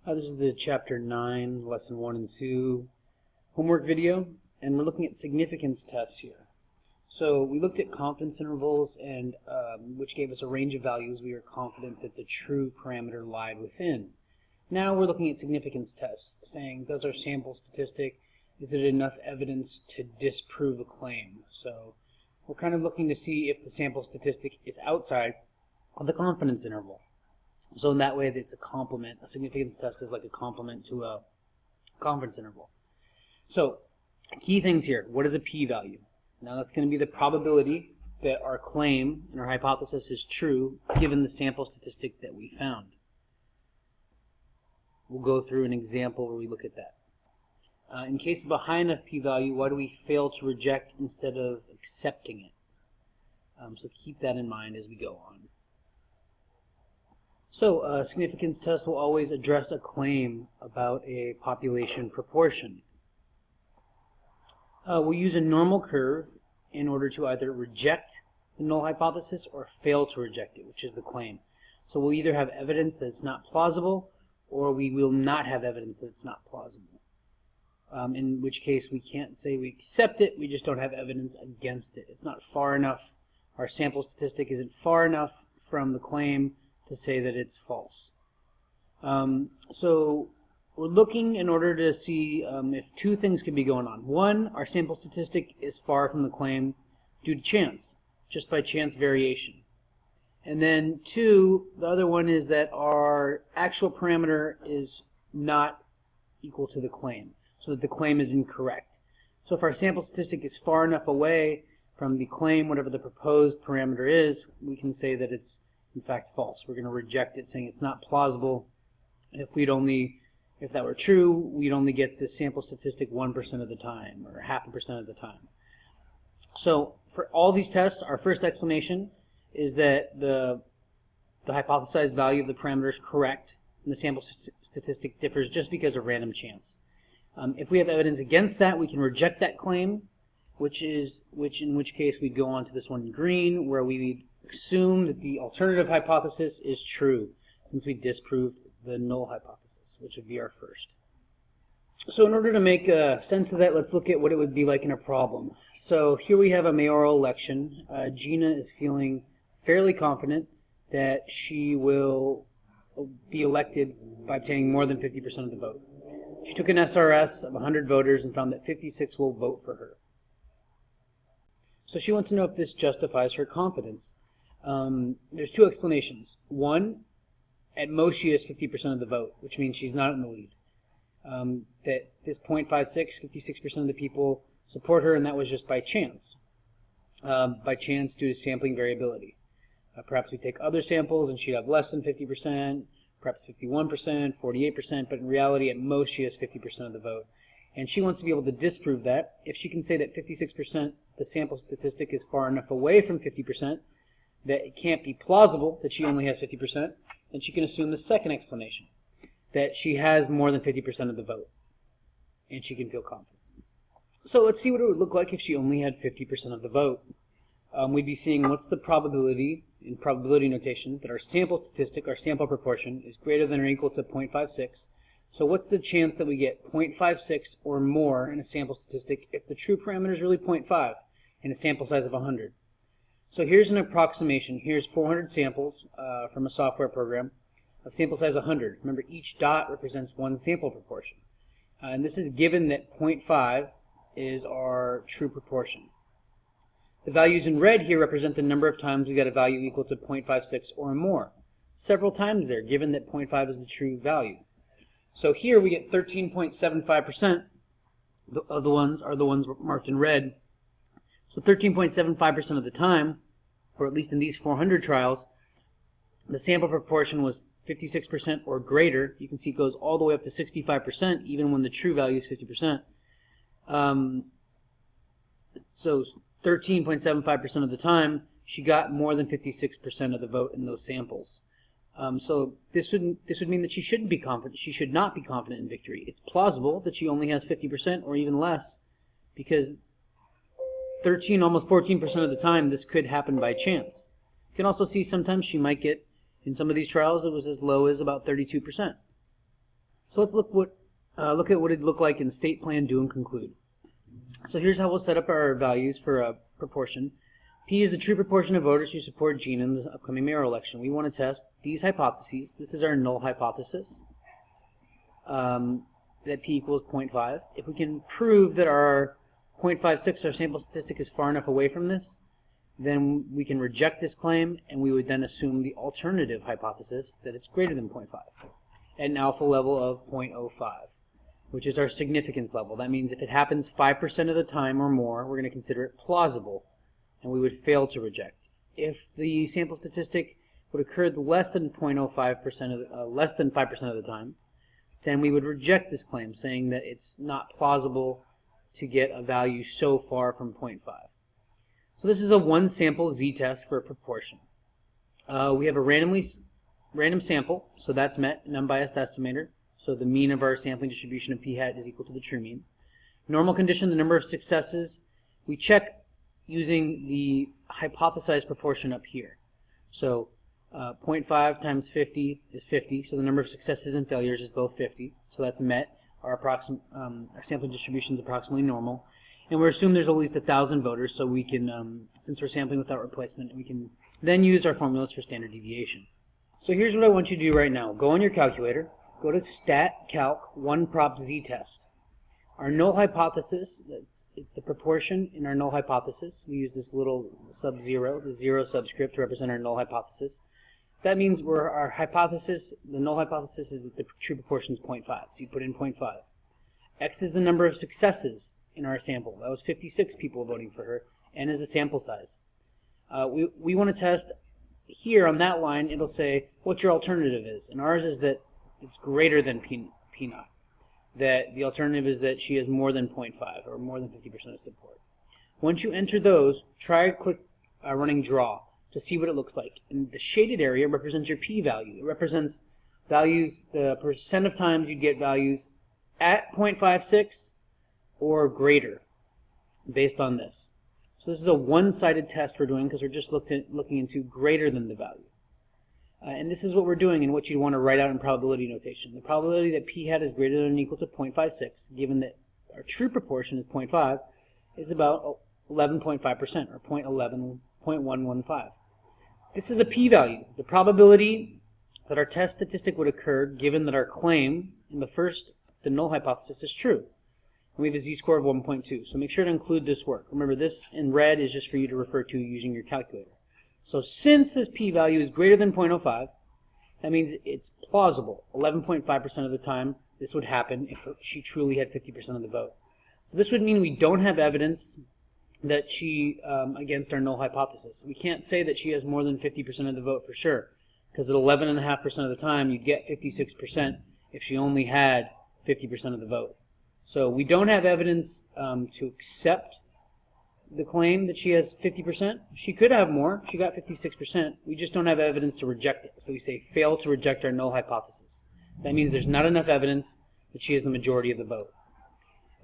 This is the Chapter 9, Lesson 1 and 2 homework video, and we're looking at significance tests here. So we looked at confidence intervals, and which gave us a range of values we are confident that the true parameter lied within. Now we're looking at significance tests, saying, does our sample statistic, is it enough evidence to disprove a claim? So we're kind of looking to see if the sample statistic is outside of the confidence interval. So in that way, it's a complement. A significance test is like a complement to a confidence interval. So key things here. What is a p-value? Now that's going to be the probability that our claim and our hypothesis is true given the sample statistic that we found. We'll go through an example where we look at that. In case of a high enough p-value, why do we fail to reject instead of accepting it? So keep that in mind as we go on. So a significance test will always address a claim about a population proportion. We'll use a normal curve in order to either reject the null hypothesis or fail to reject it, which is the claim. So we'll either have evidence that it's not plausible, or we will not have evidence that it's not plausible. In which case we can't say we accept it, we just don't have evidence against it. It's not far enough, our sample statistic isn't far enough from the claim to say that it's false. So we're looking in order to see if two things could be going on. One, our sample statistic is far from the claim due to chance, just by chance variation. And then two, the other one is that our actual parameter is not equal to the claim, so that the claim is incorrect. So if our sample statistic is far enough away from the claim, whatever the proposed parameter is, we can say that it's in fact false. We're going to reject it, saying it's not plausible. If that were true, we'd only get the sample statistic 1% of the time, or 0.5% of the time. So for all these tests, our first explanation is that the hypothesized value of the parameter is correct, and the sample statistic differs just because of random chance. If we have evidence against that, we can reject that claim, in which case we'd go on to this one in green, where we assume that the alternative hypothesis is true, since we disproved the null hypothesis, which would be our first. So in order to make sense of that, let's look at what it would be like in a problem. So here we have a mayoral election. Gina is feeling fairly confident that she will be elected by obtaining more than 50% of the vote. She took an SRS of 100 voters and found that 56 will vote for her. So she wants to know if this justifies her confidence. There's two explanations. One, at most she has 50% of the vote, which means she's not in the lead. That this 0.56, 56% of the people support her, and that was just by chance. By chance due to sampling variability. Perhaps we take other samples and she'd have less than 50%, perhaps 51%, 48%, but in reality at most she has 50% of the vote. And she wants to be able to disprove that. If she can say that 56%, the sample statistic is far enough away from 50%, that it can't be plausible that she only has 50%, then she can assume the second explanation, that she has more than 50% of the vote, and she can feel confident. So let's see what it would look like if she only had 50% of the vote. We'd be seeing what's the probability, in probability notation, that our sample statistic, our sample proportion, is greater than or equal to 0.56. So what's the chance that we get 0.56 or more in a sample statistic if the true parameter is really 0.5 in a sample size of 100? So here's an approximation. Here's 400 samples from a software program of sample size 100. Remember, each dot represents one sample proportion. And this is given that 0.5 is our true proportion. The values in red here represent the number of times we got a value equal to 0.56 or more. Several times there, given that 0.5 is the true value. So here we get 13.75% of the ones are the ones marked in red. So 13.75% of the time, or at least in these 400 trials, the sample proportion was 56% or greater. You can see it goes all the way up to 65%, even when the true value is 50%. So 13.75% of the time, she got more than 56% of the vote in those samples. So this would mean that she shouldn't be confident. She should not be confident in victory. It's plausible that she only has 50% or even less, because 13, almost 14% of the time, this could happen by chance. You can also see sometimes she might get, in some of these trials, it was as low as about 32%. So let's look at what it'd look like in state plan, do, and conclude. So here's how we'll set up our values for a proportion. P is the true proportion of voters who support Gene in the upcoming mayoral election. We want to test these hypotheses. This is our null hypothesis, that P equals 0.5. If we can prove that our 0.56, our sample statistic, is far enough away from this, then we can reject this claim, and we would then assume the alternative hypothesis, that it's greater than 0.5, at an alpha level of 0.05, which is our significance level. That means if it happens 5% of the time or more, we're going to consider it plausible, and we would fail to reject. If the sample statistic would occur less than 0.05% of less than 5% of the time, then we would reject this claim, saying that it's not plausible to get a value so far from 0.5. So this is a one sample z-test for a proportion. We have a random sample, so that's met, an unbiased estimator. So the mean of our sampling distribution of p hat is equal to the true mean. Normal condition, the number of successes, we check using the hypothesized proportion up here. So 0.5 times 50 is 50, so the number of successes and failures is both 50, so that's met. Our sampling distribution is approximately normal. And we're assuming there's at least 1,000 voters, so we can, since we're sampling without replacement, we can then use our formulas for standard deviation. So here's what I want you to do right now. Go on your calculator, go to Stat Calc 1 Prop Z-Test. Our null hypothesis, it's the proportion in our null hypothesis. We use this little sub-zero, the zero subscript, to represent our null hypothesis. That means our hypothesis, the null hypothesis, is that the true proportion is 0.5, so you put in 0.5. X is the number of successes in our sample. That was 56 people voting for her. N is the sample size. We want to test here on that line. It'll say what your alternative is, and ours is that it's greater than P naught. That the alternative is that she has more than 0.5 or more than 50% of support. Once you enter those, try click running draw to see what it looks like. And the shaded area represents your p-value. It represents values, the percent of times you'd get values at 0.56 or greater based on this. So this is a one-sided test we're doing because we're just looking into greater than the value. And this is what we're doing and what you'd want to write out in probability notation. The probability that p hat is greater than or equal to 0.56, given that our true proportion is 0.5, is about 11.5% or 0.115. This is a p-value. The probability that our test statistic would occur, given that our claim in the null hypothesis, is true. And we have a z-score of 1.2. So make sure to include this work. Remember, this in red is just for you to refer to using your calculator. So since this p-value is greater than 0.05, that means it's plausible. 11.5% of the time this would happen if she truly had 50% of the vote. So this would mean we don't have evidence that she, against our null hypothesis. We can't say that she has more than 50% of the vote for sure, because at 11.5% of the time you'd get 56% if she only had 50% of the vote. So we don't have evidence to accept the claim that she has 50%. She could have more. She got 56%. We just don't have evidence to reject it. So we say fail to reject our null hypothesis. That means there's not enough evidence that she has the majority of the vote.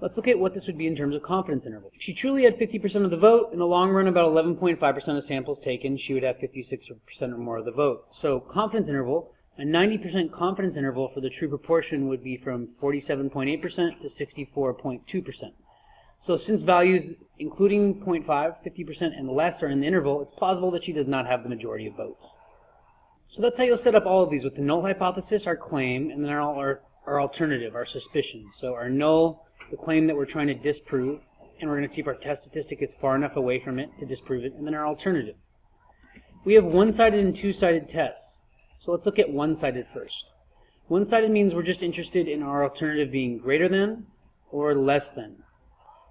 Let's look at what this would be in terms of confidence interval. If she truly had 50% of the vote, in the long run, about 11.5% of samples taken, she would have 56% or more of the vote. So confidence interval, a 90% confidence interval for the true proportion would be from 47.8% to 64.2%. So since values including 0.5, 50%, and less are in the interval, it's plausible that she does not have the majority of votes. So that's how you'll set up all of these with the null hypothesis, our claim, and then our alternative, our suspicion. So our null, the claim that we're trying to disprove, and we're going to see if our test statistic is far enough away from it to disprove it, and then our alternative. We have one-sided and two-sided tests. So let's look at one-sided first. One-sided means we're just interested in our alternative being greater than or less than.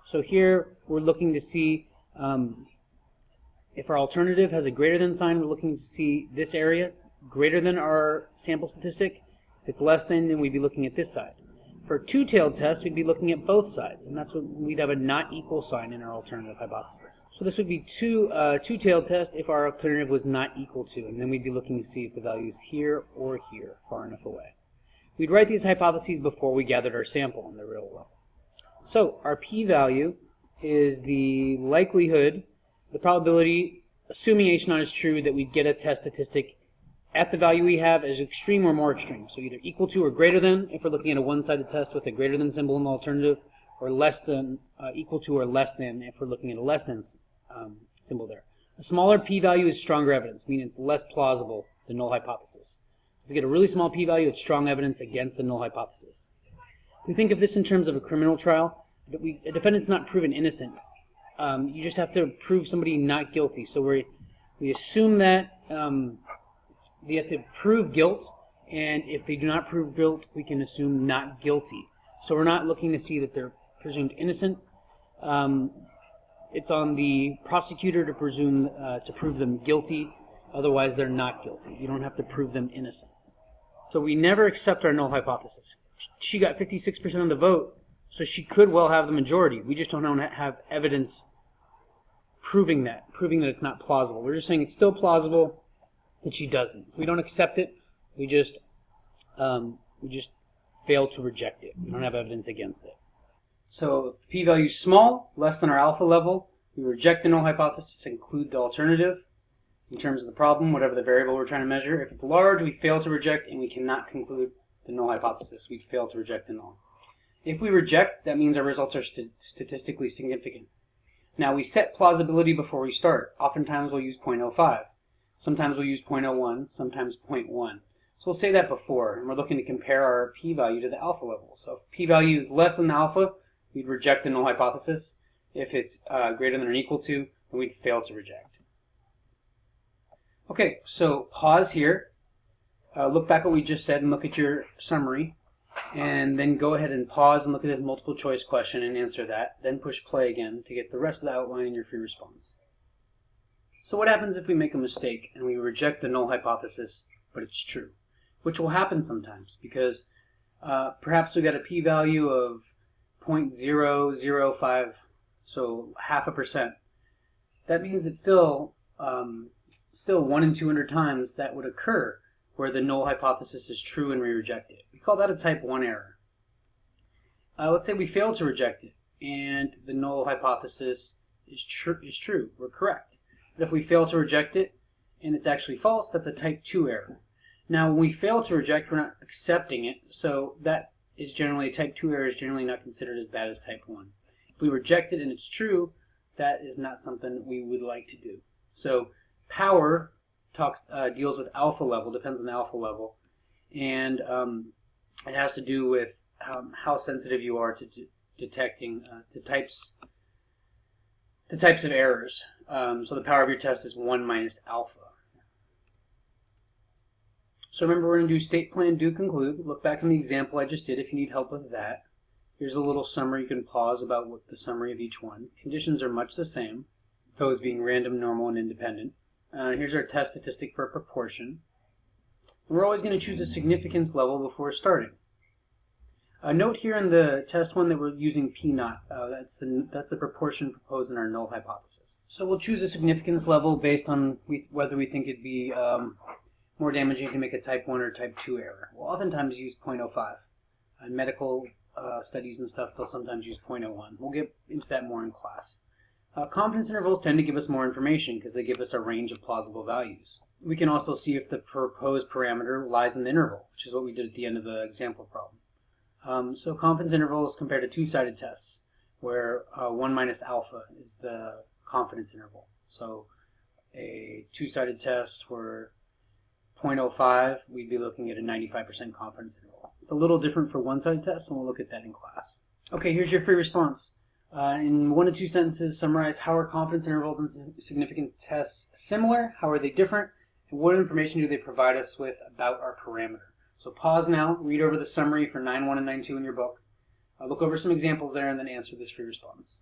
So here we're looking to see if our alternative has a greater than sign. We're looking to see this area greater than our sample statistic. If it's less than, then we'd be looking at this side. For a two-tailed test, we'd be looking at both sides, and that's what we'd have a not equal sign in our alternative hypothesis. So this would be two-tailed test if our alternative was not equal to, and then we'd be looking to see if the value is here or here, far enough away. We'd write these hypotheses before we gathered our sample in the real world. So our p-value is the likelihood, the probability, assuming H0 is true, that we'd get a test statistic at the value we have is extreme or more extreme. So either equal to or greater than if we're looking at a one-sided test with a greater than symbol in the alternative, or less than, equal to or less than if we're looking at a less than symbol there. A smaller p-value is stronger evidence, meaning it's less plausible than null hypothesis. If we get a really small p-value, it's strong evidence against the null hypothesis. If we think of this in terms of a criminal trial, a defendant's not proven innocent. You just have to prove somebody not guilty. So we assume that they have to prove guilt, and if they do not prove guilt, we can assume not guilty. So we're not looking to see that they're presumed innocent. It's on the prosecutor to presume to prove them guilty. Otherwise, they're not guilty. You don't have to prove them innocent. So we never accept our null hypothesis. She got 56% of the vote, so she could well have the majority. We just don't have evidence proving that it's not plausible. We're just saying it's still plausible that she doesn't. So we don't accept it. We just fail to reject it. We don't have evidence against it. So if the p-value is small, less than our alpha level, we reject the null hypothesis and include the alternative in terms of the problem, whatever the variable we're trying to measure. If it's large, we fail to reject and we cannot conclude the null hypothesis. We fail to reject the null. If we reject, that means our results are statistically significant. Now we set plausibility before we start. Oftentimes we'll use 0.05. Sometimes we'll use 0.01, sometimes 0.1. So we'll say that before, and we're looking to compare our p-value to the alpha level. So if p-value is less than the alpha, we'd reject the null hypothesis. If it's greater than or equal to, then we'd fail to reject. Okay, so pause here. Look back at what we just said and look at your summary. And then go ahead and pause and look at this multiple choice question and answer that. Then push play again to get the rest of the outline in your free response. So what happens if we make a mistake and we reject the null hypothesis, but it's true? Which will happen sometimes because perhaps we got a p-value of 0.005, so 0.5%. That means it's still 1 in 200 times that would occur where the null hypothesis is true and we reject it. We call that a type 1 error. Let's say we fail to reject it and the null hypothesis is true. We're correct. But if we fail to reject it and it's actually false, that's a type 2 error. Now when we fail to reject, we're not accepting it, so that is generally, a type 2 error is generally not considered as bad as type 1. If we reject it and it's true, that is not something we would like to do. So power deals with alpha level, depends on the alpha level, and it has to do with how sensitive you are to detecting to types of errors. So the power of your test is 1 minus alpha. So remember, we're going to do state, plan, do, conclude. Look back on the example I just did if you need help with that. Here's a little summary. You can pause about what the summary of each one. Conditions are much the same, those being random, normal, and independent. Here's our test statistic for a proportion. And we're always going to choose a significance level before starting. Note here in the test one that we're using p-naught. That's the proportion proposed in our null hypothesis. So we'll choose a significance level based on whether we think it'd be more damaging to make a type 1 or type 2 error. We'll oftentimes use 0.05. In medical studies and stuff, they'll sometimes use 0.01. We'll get into that more in class. Confidence intervals tend to give us more information because they give us a range of plausible values. We can also see if the proposed parameter lies in the interval, which is what we did at the end of the example problem. So confidence intervals compared to two-sided tests, where 1 minus alpha is the confidence interval. So a two-sided test where 0.05, we'd be looking at a 95% confidence interval. It's a little different for one-sided tests, and we'll look at that in class. Okay, here's your free response. In 1 to 2 sentences, summarize how are confidence intervals and significant tests similar, how are they different, and what information do they provide us with about our parameter. So pause now, read over the summary for 9.1 and 9.2 in your book, look over some examples there, and then answer this free response.